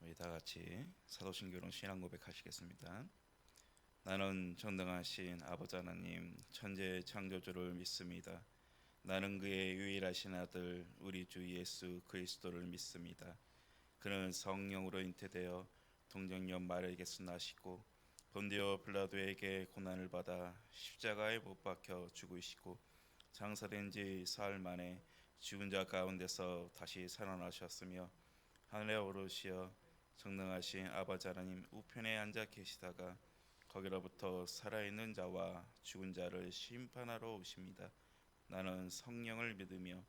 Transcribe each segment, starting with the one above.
우리 다 같이 사도신경으로 신앙 고백하시겠습니다. 나는 전능하신 아버지 하나님 천재 창조주를 믿습니다. 나는 그의 유일하신 아들 우리 주 예수 그리스도를 믿습니다. 그는 성령으로 잉태되어 동정녀 마리아에게서 나시고 본디오 빌라도에게 고난을 받아 십자가에 못 박혀 죽으시고 장사된 지 사흘 만에 죽은 자 가운데서 다시 살아나셨으며 하늘에 오르시어 전능하신 아버지 하나님 우편에 앉아 계시다가 거기로부터 살아있는 자와 죽은 자를 심판하러 오십니다. 나는 성령을 믿으며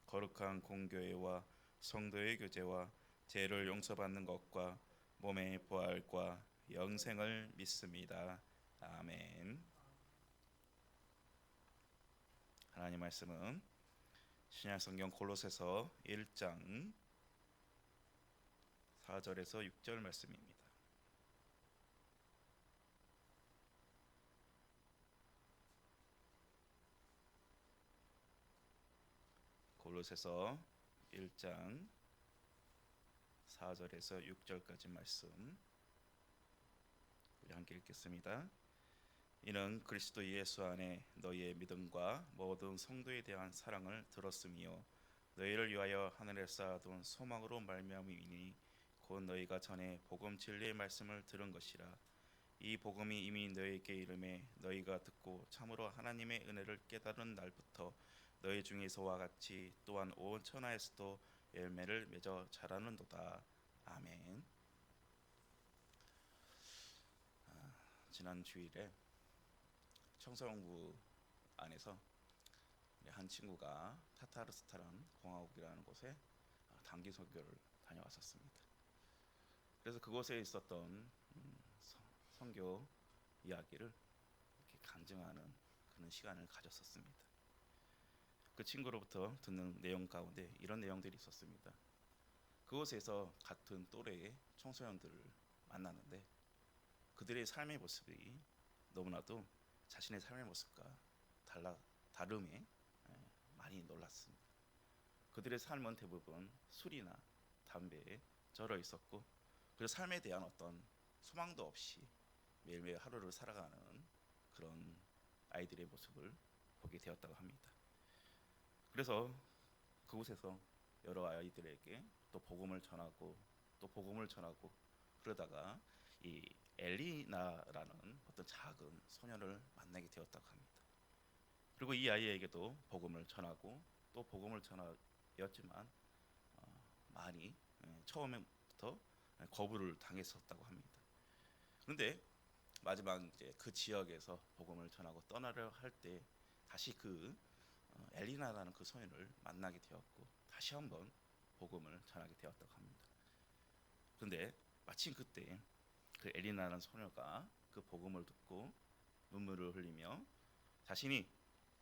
거룩한 공교회와 성도의 교제와 죄를 용서받는 것과 몸의 부활과 영생을 믿습니다. 아멘. 하나님 말씀은 신약성경 골로새서 1장 4절에서 6절 말씀입니다. 골로새서 1장 4절에서 6절까지 말씀 우리 함께 읽겠습니다. 이는 그리스도 예수 안에 너희의 믿음과 모든 성도에 대한 사랑을 들었으며 너희를 위하여 하늘에 쌓아둔 소망으로 말미암이니 곧 너희가 전에 복음 진리의 말씀을 들은 것이라. 이 복음이 이미 너희에게 이름에 너희가 듣고 참으로 하나님의 은혜를 깨달은 날부터 너희 중에서와 같이 또한 온 천하에서도 열매를 맺어 자라는도다. 아멘. 지난 주일에 청소년부 안에서 한 친구가 타타르스탄 공화국이라는 곳에 단기 선교를 다녀왔었습니다. 그래서 그곳에 있었던 선교 이야기를 이렇게 간증하는 그런 시간을 가졌었습니다. 그 친구로부터 듣는 내용 가운데 이런 내용들이 있었습니다. 그곳에서 같은 또래의 청소년들을 만났는데 그들의 삶의 모습이 너무나도 자신의 삶의 모습과 다름에 많이 놀랐습니다. 그들의 삶은 대부분 술이나 담배에 절어 있었고 그래서 삶에 대한 어떤 소망도 없이 매일매일 하루를 살아가는 그런 아이들의 모습을 보게 되었다고 합니다. 그래서 그곳에서 여러 아이들에게 또 복음을 전하고 또 복음을 전하고 그러다가 이 엘리나라는 어떤 작은 소년을 만나게 되었다고 합니다. 그리고 이 아이에게도 복음을 전하고 또 복음을 전하였지만 많이 처음부터 거부를 당했었다고 합니다. 그런데 마지막 이제 그 지역에서 복음을 전하고 떠나려 할 때 다시 그 엘리나라는 그 소년을 만나게 되었고 다시 한번 복음을 전하게 되었다고 합니다. 그런데 마침 그때 그 엘리나라는 소녀가 그 복음을 듣고 눈물을 흘리며 자신이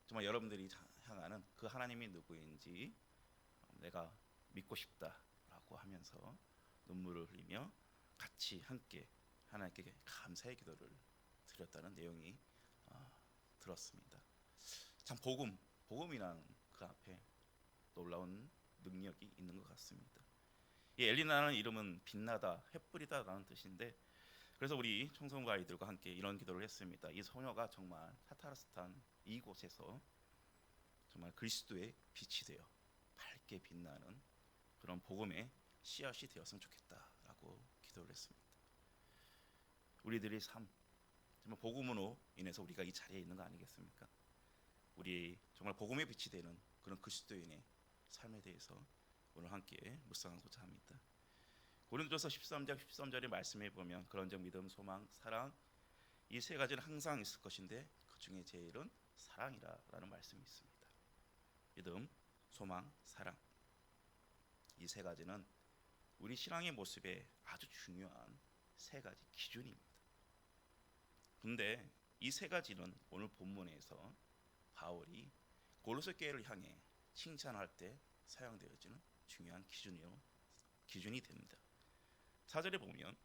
정말 여러분들이 향하는 그 하나님이 누구인지 내가 믿고 싶다라고 하면서 눈물을 흘리며 같이 함께 하나님께 감사의 기도를 드렸다는 내용이 들었습니다. 참 복음이란 그 앞에 놀라운 능력이 있는 것 같습니다. 이 엘리나라는 이름은 빛나다, 햇불이다라는 뜻인데 그래서 우리 청소년과 아이들과 함께 이런 기도를 했습니다. 이 소녀가 정말 타타르스탄 이곳에서 정말 그리스도의 빛이 되어 밝게 빛나는 그런 복음의 씨앗이 되었으면 좋겠다라고 기도를 했습니다. 우리들의 삶, 정말 복음으로 인해서 우리가 이 자리에 있는 거 아니겠습니까? 우리 정말 복음의 빛이 되는 그런 그리스도인의 삶에 대해서 오늘 함께 묵상하고자 합니다. 고린도전서 13장 13절의 말씀에 보면 그런즉 믿음, 소망, 사랑 이 세 가지는 항상 있을 것인데 그 중에 제일은 사랑이라라는 말씀이 있습니다. 믿음, 소망, 사랑 이 세 가지는 우리 신앙의 모습에 아주 중요한 세 가지 기준입니다. 그런데 이 세 가지는 오늘 본문에서 바울이 고로새 교회를 향해 칭찬할 때 사용되어지는 중요한 기준이 됩니다. 4절에 보면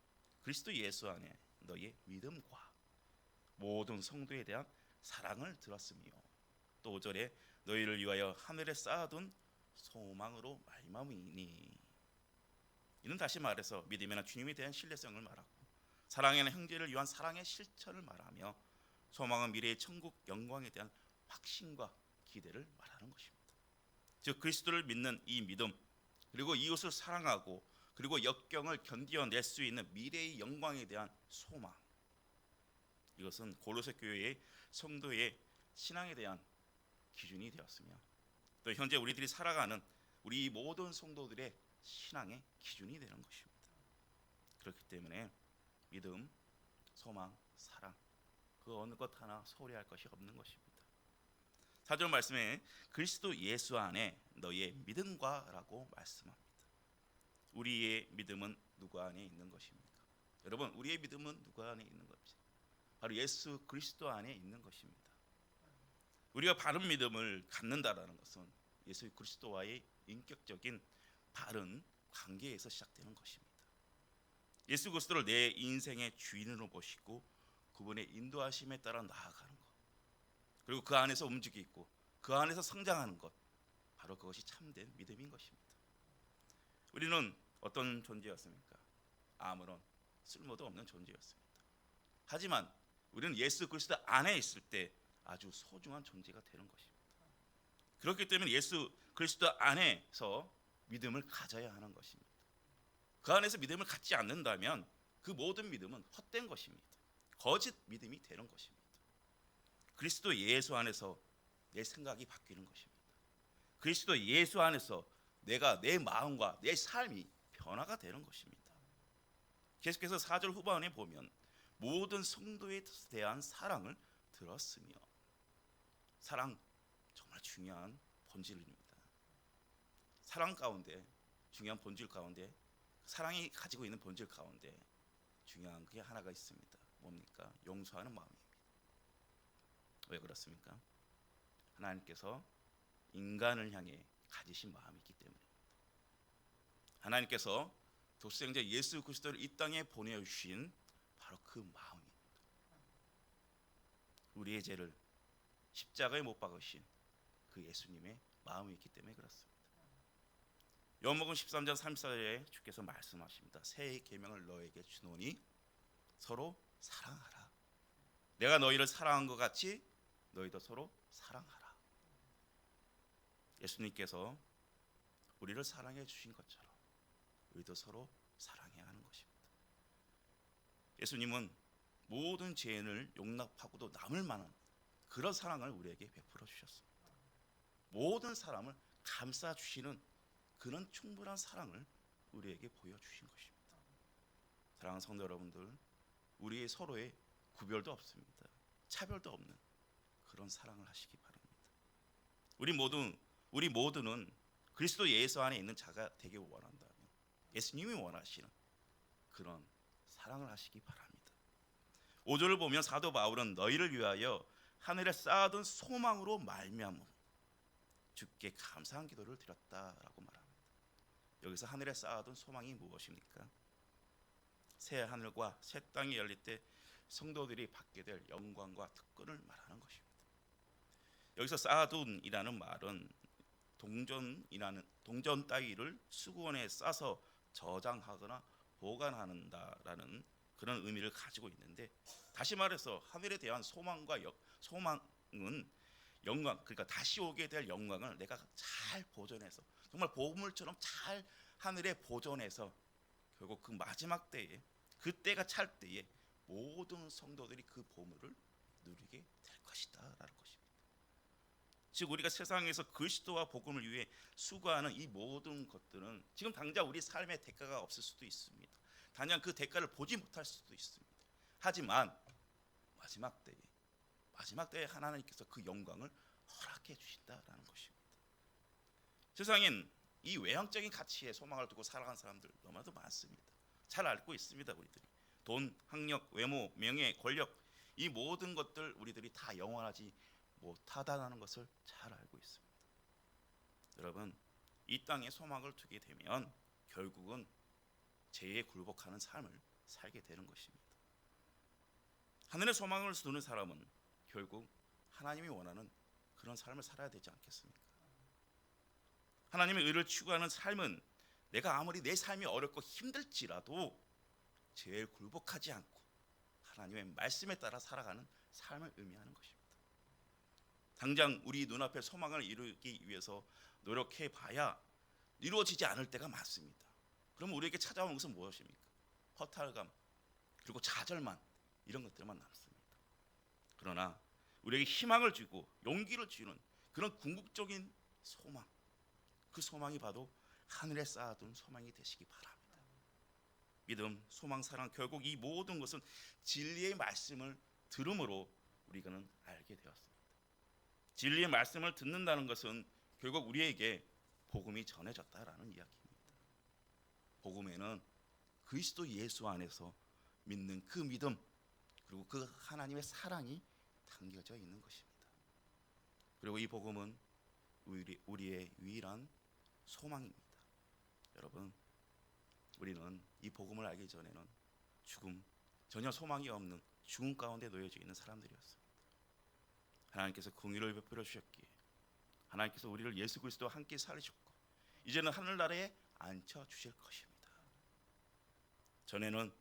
그리스도 예수 안에 너의 믿음과 모든 성도에 대한 사랑을 들었으며 또 5절에 너희를 위하여 하늘에 쌓아둔 소망으로 말미암으니 이는 다시 말해서 믿음에는 주님에 대한 신뢰성을 말하고, 사랑에는 형제를 위한 사랑의 실천을 말하며, 소망은 미래의 천국 영광에 대한 확신과 기대를 말하는 것입니다. 즉 그리스도를 믿는 이 믿음, 그리고 이웃을 사랑하고 그리고 역경을 견디어낼 수 있는 미래의 영광에 대한 소망, 이것은 고로새 교회의 성도의 신앙에 대한 기준이 되었으며, 또 현재 우리들이 살아가는 우리 모든 성도들의 신앙의 기준이 되는 것입니다. 그렇기 때문에 믿음, 소망, 사랑, 그 어느 것 하나 소홀히 할 것이 없는 것입니다. 4절 말씀에 그리스도 예수 안에 너희의 믿음과 라고 말씀합니다. 우리의 믿음은 누구 안에 있는 것입니까? 여러분, 우리의 믿음은 누구 안에 있는 것입니까? 바로 예수 그리스도 안에 있는 것입니다. 우리가 바른 믿음을 갖는다라는 것은 예수 그리스도와의 인격적인 바른 관계에서 시작되는 것입니다. 예수 그리스도를 내 인생의 주인으로 모시고 그분의 인도하심에 따라 나아가는 것, 그리고 그 안에서 움직이고 그 안에서 성장하는 것, 바로 그것이 참된 믿음인 것입니다. 우리는 어떤 존재였습니까? 아무런 쓸모도 없는 존재였습니다. 하지만 우리는 예수 그리스도 안에 있을 때 아주 소중한 존재가 되는 것입니다. 그렇기 때문에 예수 그리스도 안에서 믿음을 가져야 하는 것입니다. 그 안에서 믿음을 갖지 않는다면 그 모든 믿음은 헛된 것입니다. 거짓 믿음이 되는 것입니다. 그리스도 예수 안에서 내 생각이 바뀌는 것입니다. 그리스도 예수 안에서 내가 내 마음과 내 삶이 변화가 되는 것입니다. 계속해서 4절 후반에 보면 모든 성도에 대한 사랑을 들었으며, 사랑 정말 중요한 본질입니다. 사랑 가운데, 중요한 본질 가운데, 사랑이 가지고 있는 본질 가운데 중요한 게 하나가 있습니다. 뭡니까? 용서하는 마음입니다. 왜 그렇습니까? 하나님께서 인간을 향해 가지신 마음이 있기 때문입니다. 하나님께서 독생자 예수 그리스도를 이 땅에 보내주신 바로 그 마음입니다. 우리의 죄를 십자가에 못 박으신 그 예수님의 마음이 있기 때문에 그렇습니다. 요한복음 13장 34절에 주께서 말씀하십니다. 새 계명을 너에게 주노니 서로 사랑하라. 내가 너희를 사랑한 것 같이 너희도 서로 사랑하라. 예수님께서 우리를 사랑해 주신 것처럼 우리도 서로 사랑해야 하는 것입니다. 예수님은 모든 죄인을 용납하고도 남을 만한 그런 사랑을 우리에게 베풀어 주셨습니다. 모든 사람을 감싸 주시는 그런 충분한 사랑을 우리에게 보여주신 것입니다. 사랑하는 성도 여러분들, 우리 서로의 구별도 없습니다. 차별도 없는 그런 사랑을 하시기 바랍니다. 우리 모두는 그리스도 예수 안에 있는 자가 되길 원한다면 예수님이 원하시는 그런 사랑을 하시기 바랍니다. 5절을 보면 사도 바울은 너희를 위하여 하늘에 쌓아둔 소망으로 말미암아 주께 감사한 기도를 드렸다라고 말합니다. 여기서 하늘에 쌓아둔 소망이 무엇입니까? 새 하늘과 새 땅이 열릴 때 성도들이 받게 될 영광과 특권을 말하는 것입니다. 여기서 쌓아둔이라는 말은 동전 따위를 수구원에 싸서 저장하거나 보관한다라는 그런 의미를 가지고 있는데, 다시 말해서 하늘에 대한 소망은 영광, 그러니까 다시 오게 될 영광을 내가 잘 보존해서 정말 보물처럼 잘 하늘에 보존해서 결국 그 마지막 때에, 그때가 찰 때에 모든 성도들이 그 보물을 누리게 될 것이다 라는 것입니다. 즉 우리가 세상에서 그리스도와 복음을 위해 수고하는 이 모든 것들은 지금 당장 우리 삶의 대가가 없을 수도 있습니다. 당장 그 대가를 보지 못할 수도 있습니다. 하지만 마지막 때에 하나님께서 그 영광을 허락해 주신다라는 것입니다. 세상엔 이 외형적인 가치에 소망을 두고 살아가는 사람들 너무나도 많습니다. 잘 알고 있습니다. 우리들이 돈, 학력, 외모, 명예, 권력, 이 모든 것들 우리들이 다 영원하지 못하다는 것을 잘 알고 있습니다. 여러분, 이 땅에 소망을 두게 되면 결국은 죄에 굴복하는 삶을 살게 되는 것입니다. 하늘의 소망을 두는 사람은 결국 하나님이 원하는 그런 삶을 살아야 되지 않겠습니까? 하나님의 의를 추구하는 삶은 내가 아무리 내 삶이 어렵고 힘들지라도 제일 굴복하지 않고 하나님의 말씀에 따라 살아가는 삶을 의미하는 것입니다. 당장 우리 눈앞에 소망을 이루기 위해서 노력해 봐야 이루어지지 않을 때가 많습니다. 그럼 우리에게 찾아오는 것은 무엇입니까? 허탈감, 그리고 좌절만, 이런 것들만 남습니다. 그러나 우리에게 희망을 주고 용기를 주는 그런 궁극적인 소망, 그 소망이 바로 하늘에 쌓아둔 소망이 되시기 바랍니다. 믿음, 소망, 사랑, 결국 이 모든 것은 진리의 말씀을 들음으로 우리가는 알게 되었습니다. 진리의 말씀을 듣는다는 것은 결국 우리에게 복음이 전해졌다라는 이야기입니다. 복음에는 그리스도 예수 안에서 믿는 그 믿음, 그리고 그 하나님의 사랑이 담겨져 있는 것입니다. 그리고 이 복음은 우리의 유일한 소망입니다. 여러분, 우리는 이 복음을 알기 전에는 죽음, 전혀 소망이 없는 죽음 가운데 놓여져 있는 사람들이었습니다. 하나님께서 긍휼을 베풀어 주셨기에 하나님께서 우리를 예수 그리스도와 함께 살리셨고 이제는 하늘나라에 앉혀 주실 것입니다. 전에는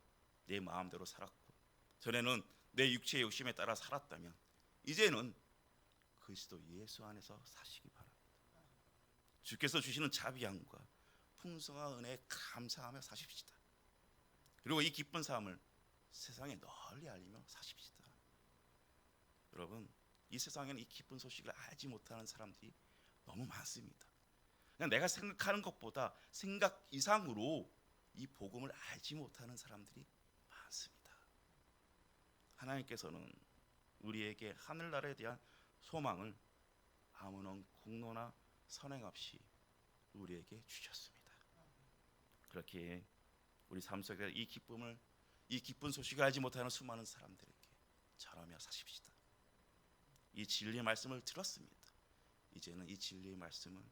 내 마음대로 살았고 전에는 내 육체의 욕심에 따라 살았다면 이제는 그리스도 예수 안에서 사시기 바랍니다. 주께서 주시는 자비함과 풍성한 은혜에 감사하며 사십시다. 그리고 이 기쁜 삶을 세상에 널리 알리며 사십시다. 여러분, 이 세상에는 이 기쁜 소식을 알지 못하는 사람들이 너무 많습니다. 그냥 내가 생각하는 것보다 생각 이상으로 이 복음을 알지 못하는 사람들이 많습니다. 하나님께서는 우리에게 하늘나라에 대한 소망을 아무런 공로나 선행 없이 우리에게 주셨습니다. 그렇게 우리 삶 속에 이 기쁨을, 이 기쁜 소식을 알지 못하는 수많은 사람들에게 전하며 사십시다. 이 진리의 말씀을 들었습니다. 이제는 이 진리의 말씀을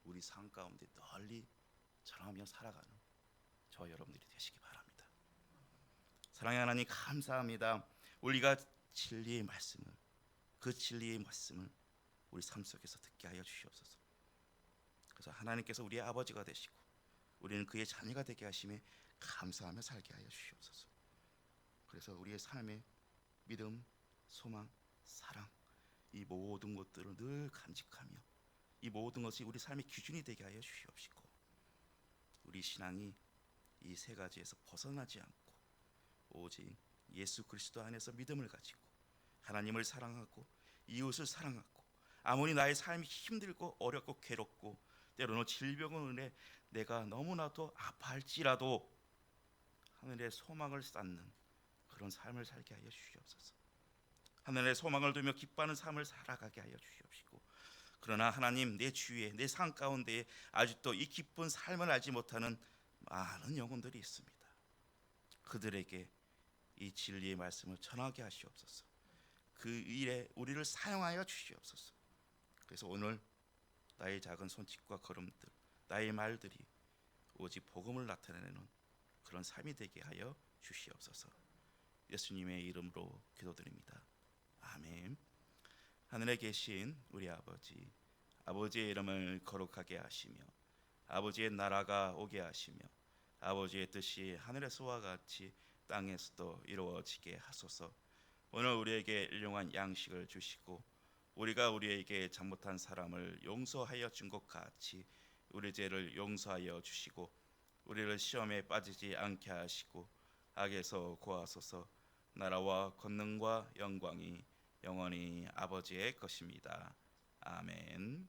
우리 삶 가운데 널리 전하며 살아가는 저와 여러분들이 되시기 바랍니다. 사랑의 하나님, 감사합니다. 우리가 진리의 말씀을, 그 진리의 말씀을 우리 삶 속에서 듣게 하여 주시옵소서. 그래서 하나님께서 우리의 아버지가 되시고 우리는 그의 자녀가 되게 하심에 감사하며 살게 하여 주시옵소서. 그래서 우리의 삶에 믿음, 소망, 사랑, 이 모든 것들을 늘 간직하며 이 모든 것이 우리 삶의 기준이 되게 하여 주시옵시고 우리 신앙이 이 세 가지에서 벗어나지 않고 오직 예수 그리스도 안에서 믿음을 가지고 하나님을 사랑하고 이웃을 사랑하고 아무리 나의 삶이 힘들고 어렵고 괴롭고 때로는 질병은 은혜 내가 너무나도 아파할지라도 하늘의 소망을 쌓는 그런 삶을 살게 하여 주시옵소서. 하늘의 소망을 두며 기뻐하는 삶을 살아가게 하여 주시옵시고 그러나 하나님, 내 주위에 내 삶 가운데에 아직도 이 기쁜 삶을 알지 못하는 많은 영혼들이 있습니다. 그들에게 이 진리의 말씀을 전하게 하시옵소서. 그 일에 우리를 사용하여 주시옵소서. 그래서 오늘 나의 작은 손짓과 걸음들, 나의 말들이 오직 복음을 나타내는 그런 삶이 되게 하여 주시옵소서. 예수님의 이름으로 기도드립니다. 아멘. 하늘에 계신 우리 아버지, 아버지의 이름을 거룩하게 하시며 아버지의 나라가 오게 하시며 아버지의 뜻이 하늘에서와 같이 땅에서도 이루어지게 하소서. 오늘 우리에게 일용할 양식을 주시고 우리가 우리에게 잘못한 사람을 용서하여 준 것 같이 우리 죄를 용서하여 주시고 우리를 시험에 빠지지 않게 하시고 악에서 구하소서. 나라와 권능과 영광이 영원히 아버지의 것입니다. 아멘.